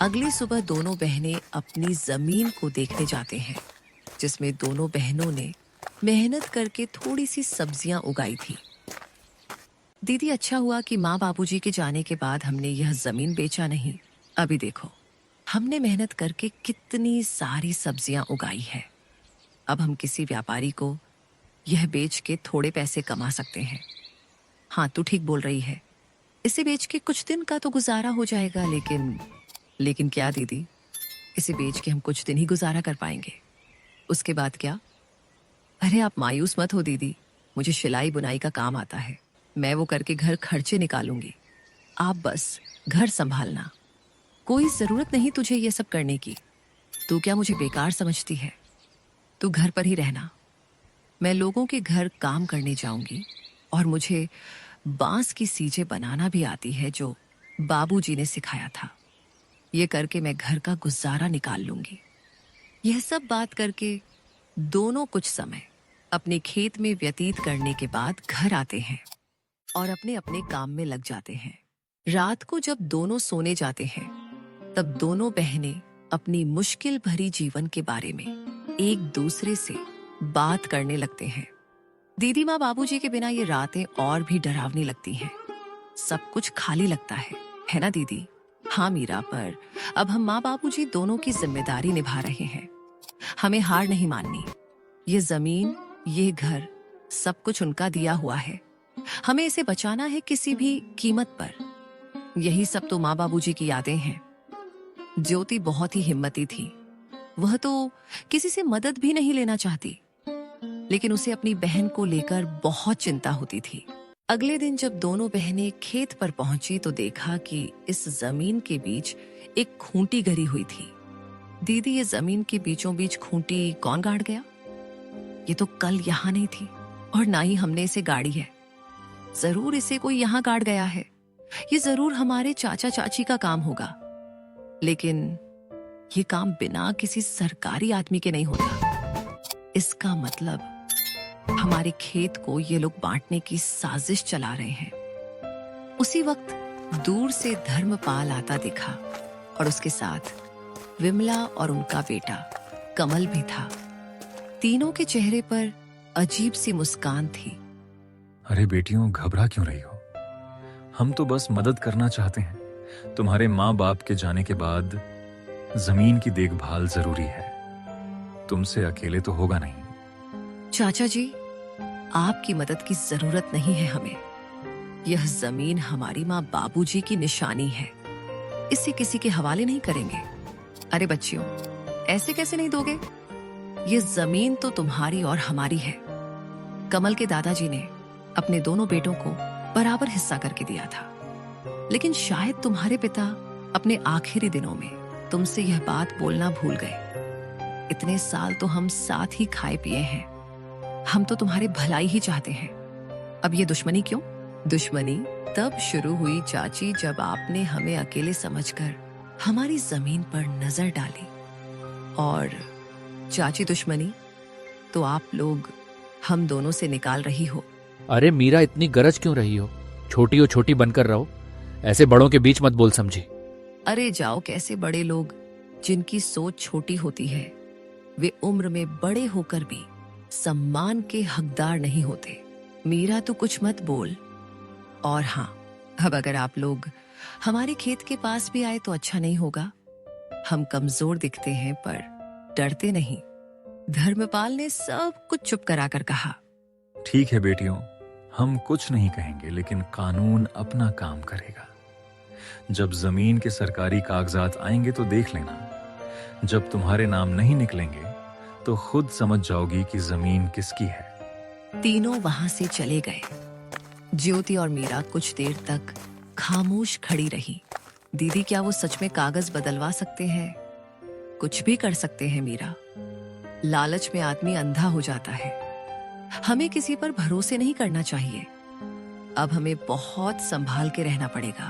अगली सुबह दोनों बहनें अपनी जमीन को देखने जाते हैं, जिसमें दोनों बहनों ने मेहनत करके थोड़ी सी सब्जियां उगाई थी। दीदी, अच्छा हुआ कि माँ बाबूजी के जाने के बाद हमने यह जमीन बेचा नहीं। अभी देखो, हमने मेहनत करके कितनी सारी सब्जियां उगाई है। अब हम किसी व्यापारी को यह बेच के थोड़े पैसे कमा सकते हैं। हाँ, तू ठीक बोल रही है। इसे बेच के कुछ दिन का तो गुजारा हो जाएगा, लेकिन लेकिन क्या दीदी, इसे बेच के हम कुछ दिन ही गुजारा कर पाएंगे। उसके बाद क्या? अरे आप मायूस मत हो दीदी, मुझे सिलाई बुनाई का काम आता है। मैं वो करके घर खर्चे निकालूंगी। आप बस घर संभालना। कोई जरूरत नहीं तुझे ये सब करने की। तू क्या मुझे बेकार समझती है? तू घर पर ही रहना। मैं लोगों के घर काम करने जाऊंगी, और मुझे बांस की सीजें बनाना भी आती है, जो बाबूजी ने सिखाया था। ये करके मैं घर का गुजारा निकाल लूंगी। यह सब बात करके दोनों कुछ समय अपने खेत में व्यतीत करने के बाद घर आते हैं और अपने अपने काम में लग जाते हैं। रात को जब दोनों सोने जाते हैं, तब दोनों बहनें अपनी मुश्किल भरी जीवन के बारे में एक दूसरे से बात करने लगते हैं। दीदी, माँ बाबूजी के बिना ये रातें और भी डरावनी लगती हैं। सब कुछ खाली लगता है ना दीदी? हाँ मीरा, पर अब हम माँ बाबूजी दोनों की जिम्मेदारी निभा रहे हैं। हमें हार नहीं माननी। ये जमीन, ये घर, सब कुछ उनका दिया हुआ है। हमें इसे बचाना है किसी भी कीमत पर। यही सब तो माँ बाबूजी की यादें हैं। ज्योति बहुत ही हिम्मती थी। वह तो किसी से मदद भी नहीं लेना चाहती, लेकिन उसे अपनी बहन को लेकर बहुत चिंता होती थी। अगले दिन जब दोनों बहनें खेत पर पहुंची तो देखा कि इस जमीन के बीच एक खूंटी गड़ी हुई थी। दीदी, ये जमीन के बीचों बीच खूंटी कौन गाड़ गया? ये तो कल यहाँ नहीं थी, और ना ही हमने इसे गाड़ी है। जरूर इसे कोई यहाँ गाड़ गया है। ये जरूर हमारे चाचा चाची का काम होगा। लेकिन ये काम बिना किसी सरकारी आदमी के नहीं होता। इसका मतलब हमारे खेत को ये लोग बांटने की साजिश चला रहे हैं। उसी वक्त दूर से धर्मपाल आता दिखा, और उसके साथ विमला और उनका बेटा कमल भी था। तीनों के चेहरे पर अजीब सी मुस्कान थी। अरे बेटियों, घबरा क्यों रही हो? हम तो बस मदद करना चाहते हैं। तुम्हारे माँ बाप के जाने के बाद जमीन की देखभाल जरूरी है। तुमसे अकेले तो होगा नहीं। चाचा जी, आपकी मदद की जरूरत नहीं है हमें। यह जमीन हमारी माँ बाबूजी की निशानी है। इसे किसी के हवाले नहीं करेंगे। अरे बच्चियों, ऐसे कैसे नहीं दोगे? ये जमीन तो तुम्हारी और हमारी है। कमल के दादाजी ने अपने दोनों बेटों को बराबर हिस्सा करके दिया था, लेकिन शायद तुम्हारे पिता अपने आखिरी दिनों में तुमसे यह बात बोलना भूल गए। इतने साल तो हम साथ ही खाए पिए हैं। हम तो तुम्हारे भलाई ही चाहते हैं। अब ये दुश्मनी क्यों? दुश्मनी तब शुरू हुई चाची, जब आपने हमें अकेले समझकर हमारी जमीन पर नजर डाली। और चाची, दुश्मनी तो आप लोग हम दोनों से निकाल रही हो। अरे मीरा, इतनी गरज क्यों रही हो? छोटी हो छोटी बनकर रहो। ऐसे बड़ों के बीच मत बोल समझी। अरे जाओ, कैसे बड़े लोग जिनकी सोच छोटी होती है, वे उम्र में बड़े होकर भी सम्मान के हकदार नहीं होते। मीरा, तो कुछ मत बोल। और हाँ, अब अगर आप लोग हमारे खेत के पास भी आए तो अच्छा नहीं होगा। हम कमजोर दिखते हैं पर डरते नहीं। धर्मपाल ने सब कुछ चुप कराकर कहा। ठीक है बेटियों, हम कुछ नहीं कहेंगे, लेकिन कानून अपना काम करेगा। जब जमीन के सरकारी कागजात आएंगे तो देख लेना। जब तुम्हारे नाम नहीं निकलेंगे तो खुद समझ जाओगी कि जमीन किसकी है। तीनों वहां से चले गए। ज्योति और मीरा कुछ देर तक खामोश खड़ी रही। दीदी, क्या वो सच में कागज बदलवा सकते हैं? कुछ भी कर सकते हैं मीरा। लालच में आदमी अंधा हो जाता है। हमें किसी पर भरोसे नहीं करना चाहिए। अब हमें बहुत संभाल के रहना पड़ेगा।